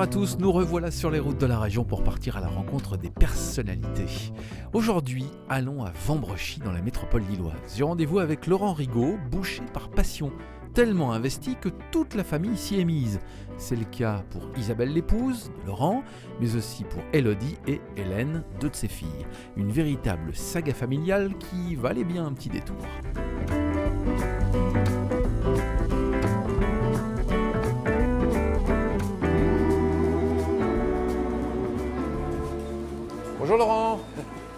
Bonjour à tous, nous revoilà sur les routes de la région pour partir à la rencontre des personnalités. Aujourd'hui, allons à Vambrechy dans la métropole lilloise. J'ai rendez-vous avec Laurent Rigaud, boucher par passion, tellement investi que toute la famille s'y est mise. C'est le cas pour Isabelle l'épouse de Laurent, mais aussi pour Élodie et Hélène, deux de ses filles. Une véritable saga familiale qui valait bien un petit détour. Bonjour Laurent.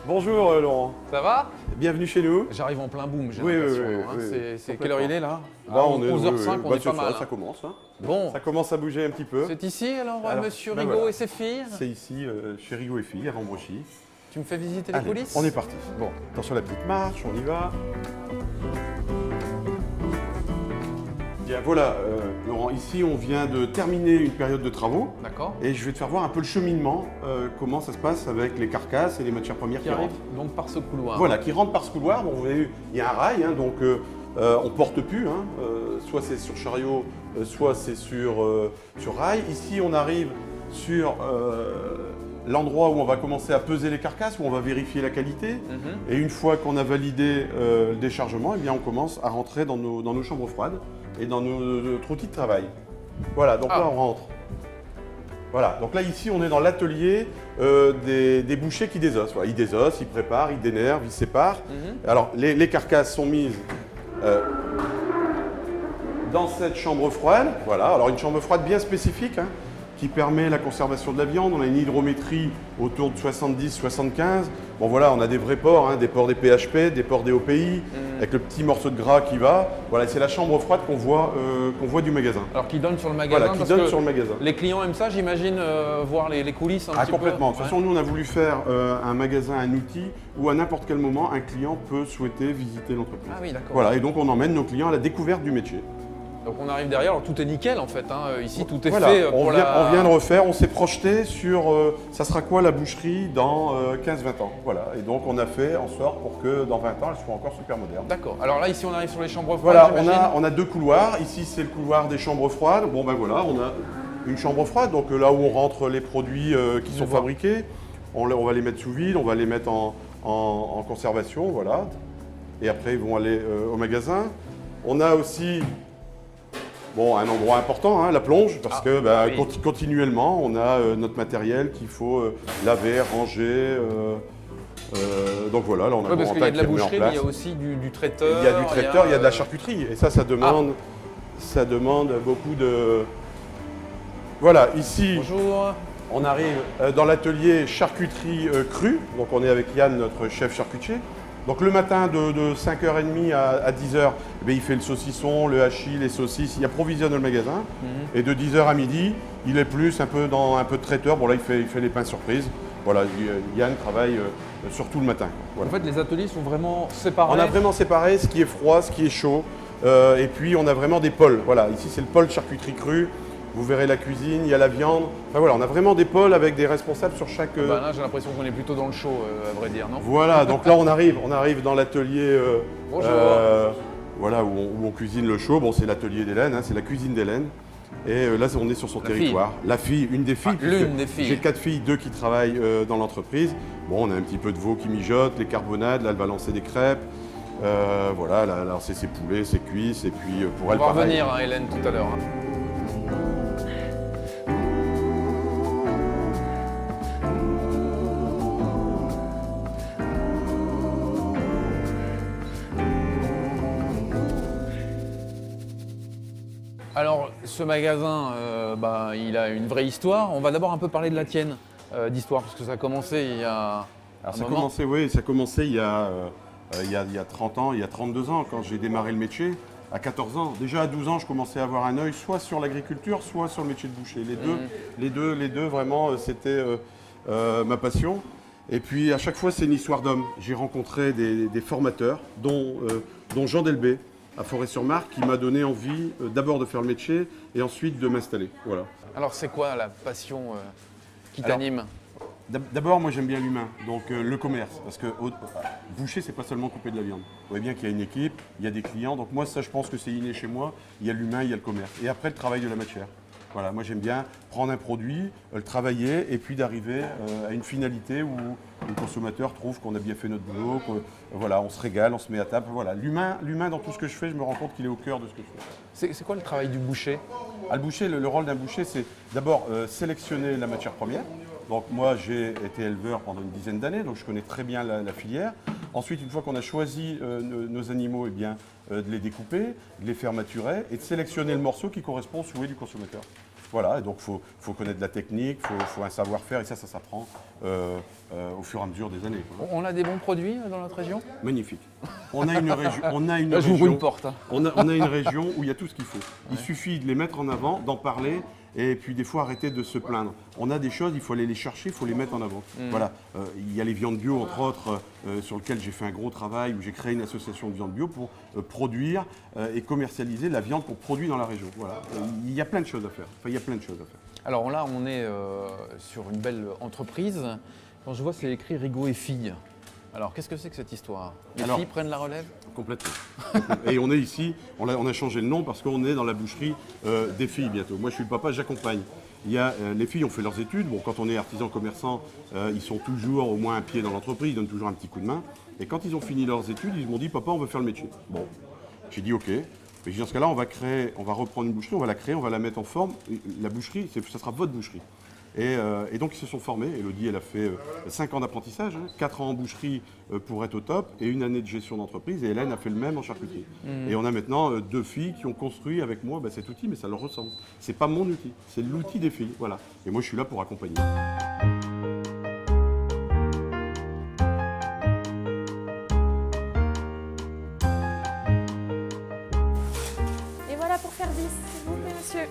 Bonjour Laurent. Ça va? Bienvenue chez nous. J'arrive en plein boom, j'ai Oui, l'impression. oui. C'est quelle heure il est là? On est 11h05, on est pas mal. Ça commence. Hein. Bon. Ça commence à bouger un petit peu. C'est ici alors Monsieur ben Rigaud voilà. et ses filles? C'est ici, chez Rigaud et filles, à Vambrechy. Tu me fais visiter les Allez, coulisses? on est parti. Bon. Attention à la petite marche, on y va. Bien voilà, Laurent, ici on vient de terminer une période de travaux. D'accord. Et je vais te faire voir un peu le cheminement, comment ça se passe avec les carcasses et les matières premières Qui qui arrive rentrent. donc par ce couloir. Voilà, qui rentrent par ce couloir. Bon, vous avez vu, il y a un rail, hein, donc on porte plus. Hein, soit c'est sur chariot, soit c'est sur rail. Ici, on arrive sur l'endroit où on va commencer à peser les carcasses, où on va vérifier la qualité. Et une fois qu'on a validé le déchargement, eh bien, on commence à rentrer dans nos chambres froides et dans notre outil de travail. Voilà, donc là, on rentre. Voilà, donc là ici on est dans l'atelier des bouchers qui désossent. Voilà, ils désossent, ils préparent, ils dénervent, ils séparent. Alors les carcasses sont mises dans cette chambre froide. Voilà, alors une chambre froide bien spécifique hein, qui permet la conservation de la viande. On a une hydrométrie autour de 70-75. Bon voilà, on a des vrais porcs, hein, des porcs des PHP, des porcs des OPI, avec le petit morceau de gras qui va. Voilà, c'est la chambre froide qu'on voit du magasin. Alors qui donne sur le magasin. Voilà, qui donne sur le magasin. Les clients aiment ça, j'imagine, voir les coulisses un petit peu. Complètement. De toute façon, nous, on a voulu faire un magasin, un outil où à n'importe quel moment, un client peut souhaiter visiter l'entreprise. Ah oui, d'accord. Voilà, et donc on emmène nos clients à la découverte du métier. Donc on arrive derrière, alors tout est nickel en fait. Hein. Ici, tout est Voilà, fait on pour vient de refaire, on s'est projeté sur ça sera quoi la boucherie dans 15-20 ans. Voilà, et donc on a fait en sorte pour que dans 20 ans, elle soit encore super moderne. D'accord. Alors là, ici, on arrive sur les chambres froides. Voilà, j'imagine. on a deux couloirs. Ici, c'est le couloir des chambres froides. Bon, ben voilà, on a une chambre froide, donc là où on rentre les produits qui sont fabriqués. On va les mettre sous vide, on va les mettre en conservation, voilà. Et après, ils vont aller au magasin. On a aussi un endroit important, hein, la plonge, parce que continuellement, on a notre matériel qu'il faut laver, ranger. Donc voilà, là on a un parce qu'il y a de la boucherie, mais il y a aussi du traiteur. Il y a du traiteur, il y a de la charcuterie. Et ça demande beaucoup de... Voilà, ici, Bonjour. on arrive dans l'atelier charcuterie crue. Donc on est avec Yann, notre chef charcutier. Donc le matin de 5h30 à 10h, il fait le saucisson, le hachis, les saucisses, il approvisionne le magasin. Et de 10h à midi, il est plus un peu dans un peu de traiteur. Bon là, il fait les pains surprises. Voilà, Yann travaille surtout le matin. Voilà. En fait, les ateliers sont vraiment séparés. On a vraiment séparé ce qui est froid, ce qui est chaud. Et puis on a vraiment des pôles. Voilà, ici c'est le pôle charcuterie crue. Vous verrez la cuisine, il y a la viande. Enfin voilà, on a vraiment des pôles avec des responsables sur chaque... Là, j'ai l'impression qu'on est plutôt dans le chaud, à vrai dire, non? Voilà, donc là on arrive dans l'atelier voilà, où on cuisine le chaud. Bon, c'est l'atelier d'Hélène, hein, c'est la cuisine d'Hélène. Et là, on est sur son territoire. La fille, une des filles. L'une des filles. J'ai 4 filles, 2 qui travaillent dans l'entreprise. Bon, on a un petit peu de veau qui mijote, les carbonades, là elle va lancer des crêpes. Voilà, là c'est ses poulets, ses cuisses, et puis pour elle, on va pareil. revenir, hein, Hélène, tout à l'heure. Alors, ce magasin, il a une vraie histoire. On va d'abord un peu parler de la tienne d'histoire, parce que ça a commencé il y a Ça a commencé il y a 30 ans, il y a 32 ans, quand j'ai démarré le métier, à 14 ans. Déjà à 12 ans, je commençais à avoir un œil soit sur l'agriculture, soit sur le métier de boucher. Les deux vraiment, c'était ma passion. Et puis à chaque fois, c'est une histoire d'homme. J'ai rencontré des formateurs, dont Jean Delbé, à Forêt-sur-Marque, qui m'a donné envie d'abord de faire le métier et ensuite de m'installer. Voilà. Alors c'est quoi la passion qui t'anime? D'abord, moi j'aime bien l'humain, donc le commerce, parce que boucher, c'est pas seulement couper de la viande. Vous voyez bien qu'il y a une équipe, il y a des clients, donc moi ça je pense que c'est inné chez moi, il y a l'humain, il y a le commerce. Et après le travail de la matière. Voilà, moi j'aime bien prendre un produit, le travailler et puis d'arriver à une finalité où le consommateur trouve qu'on a bien fait notre boulot, voilà, on se régale, on se met à table. Voilà, l'humain dans tout ce que je fais, je me rends compte qu'il est au cœur de ce que je fais. C'est quoi le travail du boucher? Le boucher, le rôle d'un boucher, c'est d'abord sélectionner la matière première. Donc moi j'ai été éleveur pendant une dizaine d'années, donc je connais très bien la filière. Ensuite, une fois qu'on a choisi nos animaux, eh bien, de les découper, de les faire maturer et de sélectionner le morceau qui correspond au souhait du consommateur. Voilà, et donc il faut connaître la technique, il faut un savoir-faire et ça s'apprend au fur et à mesure des années. On a des bons produits dans notre région? Magnifique. On a une région. Je vous ouvre une porte. Hein. On a une région où il y a tout ce qu'il faut. Il suffit de les mettre en avant, d'en parler. Et puis des fois arrêter de se plaindre. On a des choses, il faut aller les chercher, il faut les mettre en avant. Voilà, il y a les viandes bio entre autres sur lesquelles j'ai fait un gros travail où j'ai créé une association de viande bio pour produire et commercialiser la viande qu'on produit dans la région. Voilà, il y a plein de choses à faire. Enfin, il y a plein de choses à faire. Alors là, on est sur une belle entreprise. Quand je vois, c'est écrit Rigaud et filles. Alors, qu'est-ce que c'est que cette histoire? Les filles prennent la relève? Complètement. Et on est ici, on a changé le nom parce qu'on est dans la boucherie des filles bientôt. Moi, je suis le papa, j'accompagne. Les filles ont fait leurs études. Bon, quand on est artisan commerçant, ils sont toujours au moins un pied dans l'entreprise, ils donnent toujours un petit coup de main. Et quand ils ont fini leurs études, ils m'ont dit, papa, on veut faire le métier. Bon, j'ai dit, ok. Mais j'ai dit, dans ce cas-là, on va reprendre une boucherie, on va la créer, on va la mettre en forme. La boucherie, ça sera votre boucherie. Et donc ils se sont formés. Elodie, elle a fait 5 ans d'apprentissage, 4 ans en boucherie pour être au top et 1 année de gestion d'entreprise. Et Hélène a fait le même en charcuterie. Et on a maintenant 2 filles qui ont construit avec moi cet outil, mais ça leur ressemble. C'est pas mon outil, c'est l'outil des filles. Voilà. Et moi je suis là pour accompagner. Et voilà pour faire 10, s'il vous plaît, monsieur.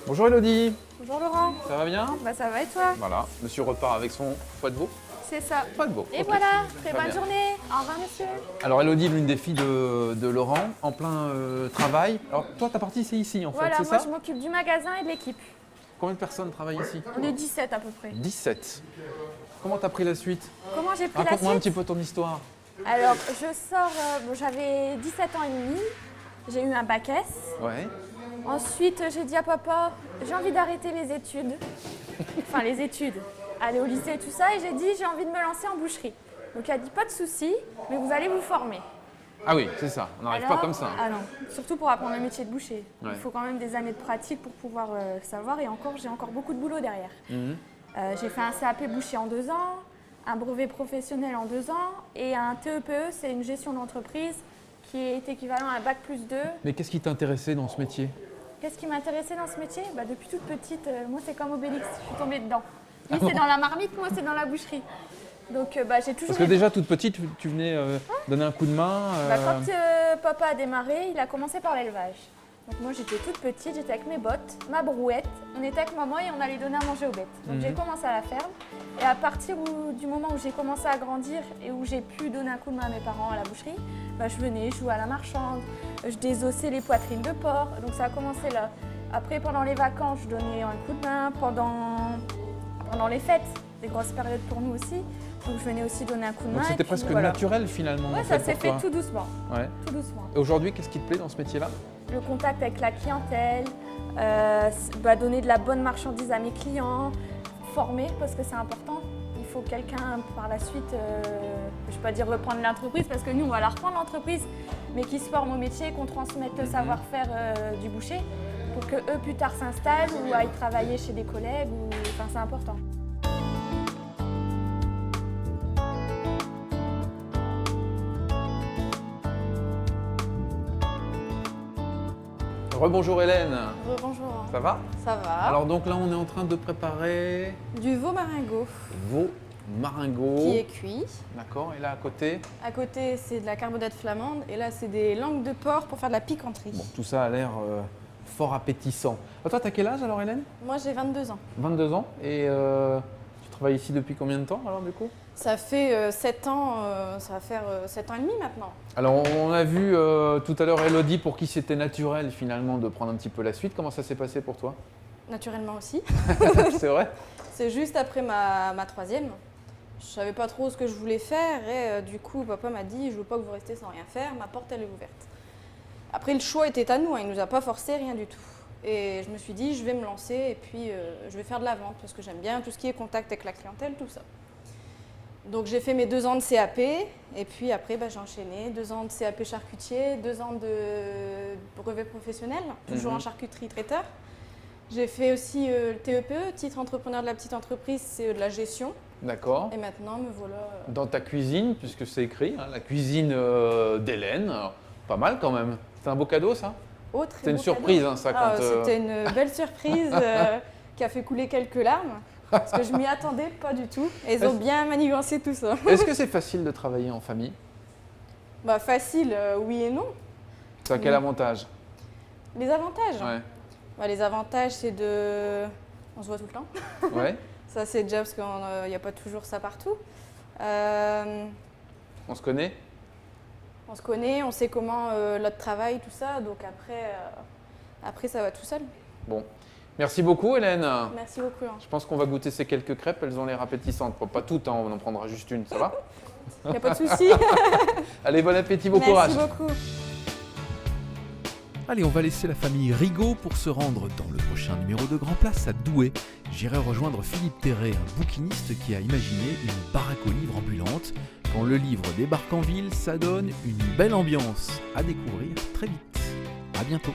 Bonjour Elodie. Bonjour Laurent. Ça va bien? Bah ça va et toi? Voilà, monsieur repart avec son foie de veau. C'est ça. Foie de veau. Et ok. voilà, très Très bonne bien. journée. Au revoir monsieur. Alors Elodie, l'une des filles de Laurent, en plein travail. Alors toi, ta partie c'est ici en fait, Voilà, c'est moi ça? je m'occupe du magasin et de l'équipe. Combien de personnes travaillent ici? On est 17 à peu près. 17. Comment t'as pris la suite? Comment j'ai pris la Raconte-moi un suite? petit peu ton histoire. Alors je sors, j'avais 17 ans et demi, j'ai eu un bac S. Ouais. Ensuite j'ai dit à papa, j'ai envie d'arrêter les études. Enfin les études, aller au lycée et tout ça. Et j'ai dit, j'ai envie de me lancer en boucherie. Donc il a dit, pas de souci, mais vous allez vous former. Ah oui, c'est ça, on n'arrive pas Alors, comme ça. Ah non, surtout pour apprendre le métier de boucher. Ouais. Il faut quand même des années de pratique pour pouvoir savoir et encore, j'ai encore beaucoup de boulot derrière. Mhm. J'ai fait un CAP boucher en 2 ans, un brevet professionnel en 2 ans et un TEPE, c'est une gestion d'entreprise qui est équivalent à un bac plus 2. Mais qu'est-ce qui t'intéressait dans ce métier? Qu'est-ce qui m'intéressait dans ce métier? Depuis toute petite, moi c'est comme Obélix, je suis tombée dedans. Lui c'est dans la marmite, moi c'est dans la boucherie. Donc j'ai toujours... Parce que déjà toute petite, tu venais donner un coup de main. Quand papa a démarré, il a commencé par l'élevage. Donc moi j'étais toute petite, j'étais avec mes bottes, ma brouette, on était avec maman et on allait donner à manger aux bêtes. Donc j'ai commencé à la ferme et à partir du moment où j'ai commencé à grandir et où j'ai pu donner un coup de main à mes parents à la boucherie, je venais jouer à la marchande, je désossais les poitrines de porc, donc ça a commencé là. Après pendant les vacances, je donnais un coup de main, pendant les fêtes, des grosses périodes pour nous aussi, donc je venais aussi donner un coup de main. Donc c'était presque naturel finalement. Ouais, en ça fait, s'est pour fait toi. tout doucement. Ouais. Tout doucement. Et aujourd'hui, qu'est-ce qui te plaît dans ce métier-là? Le contact avec la clientèle, donner de la bonne marchandise à mes clients, former parce que c'est important. Il faut quelqu'un par la suite, je ne vais pas dire reprendre l'entreprise parce que nous on va la reprendre l'entreprise, mais qui se forme au métier, qu'on transmette le savoir-faire du boucher pour que eux plus tard s'installent ou aillent travailler chez des collègues. Enfin, c'est important. Rebonjour Hélène, Bonjour. ça va? Ça va. Alors donc là on est en train de préparer Du veau maringot vos maringots. qui est cuit. D'accord, et là à côté? À côté, c'est de la carbonate flamande et là, c'est des langues de porc pour faire de la piquanterie. Bon, tout ça a l'air fort appétissant. Ah, toi, t'as quel âge alors Hélène? Moi, j'ai 22 ans. 22 ans. Et tu travailles ici depuis combien de temps alors du coup? Ça fait 7 ans, ça va faire 7 ans et demi maintenant. Alors on a vu tout à l'heure Elodie pour qui c'était naturel finalement de prendre un petit peu la suite. Comment ça s'est passé pour toi? Naturellement aussi. C'est vrai? C'est juste après ma troisième. Je savais pas trop ce que je voulais faire et du coup papa m'a dit je veux pas que vous restiez sans rien faire, ma porte elle est ouverte. Après le choix était à nous, hein, il nous a pas forcé rien du tout. Et je me suis dit, je vais me lancer et puis je vais faire de la vente parce que j'aime bien tout ce qui est contact avec la clientèle, tout ça. Donc j'ai fait mes 2 ans de CAP et puis après j'ai enchaîné 2 ans de CAP charcutier, 2 ans de brevet professionnel, toujours en charcuterie traiteur. J'ai fait aussi le TEPE, titre entrepreneur de la petite entreprise, c'est de la gestion. D'accord. Et maintenant me voilà. Dans ta cuisine, puisque c'est écrit, hein, la cuisine d'Hélène, pas mal quand même. C'est un beau cadeau ça? Oh, très C'était une beau surprise cadeau. hein, ça quand. C'était une belle surprise qui a fait couler quelques larmes. Parce que je m'y attendais pas du tout. Et ils ont bien manigancé tout ça. Est-ce que c'est facile de travailler en famille? Facile, oui et non. Ça a quel avantage? Les avantages? Ouais. Les avantages, c'est de... On se voit tout le temps. Ouais. Ça, c'est déjà parce qu'il n'y a pas toujours ça partout. On se connaît? On se connaît, on sait comment l'autre travaille, tout ça. Donc après, ça va tout seul. Bon. Merci beaucoup Hélène. Merci beaucoup. Je pense qu'on va goûter ces quelques crêpes, elles ont l'air appétissantes. Pas toutes, hein, on en prendra juste une, ça va? Il n'y a pas de souci. Allez, bon appétit, bon Merci courage. beaucoup. Allez, on va laisser la famille Rigaud pour se rendre dans le prochain numéro de Grand Place à Douai. J'irai rejoindre Philippe Terré, un bouquiniste qui a imaginé une baraque aux livres ambulante. Quand le livre débarque en ville, ça donne une belle ambiance. À découvrir très vite. À bientôt.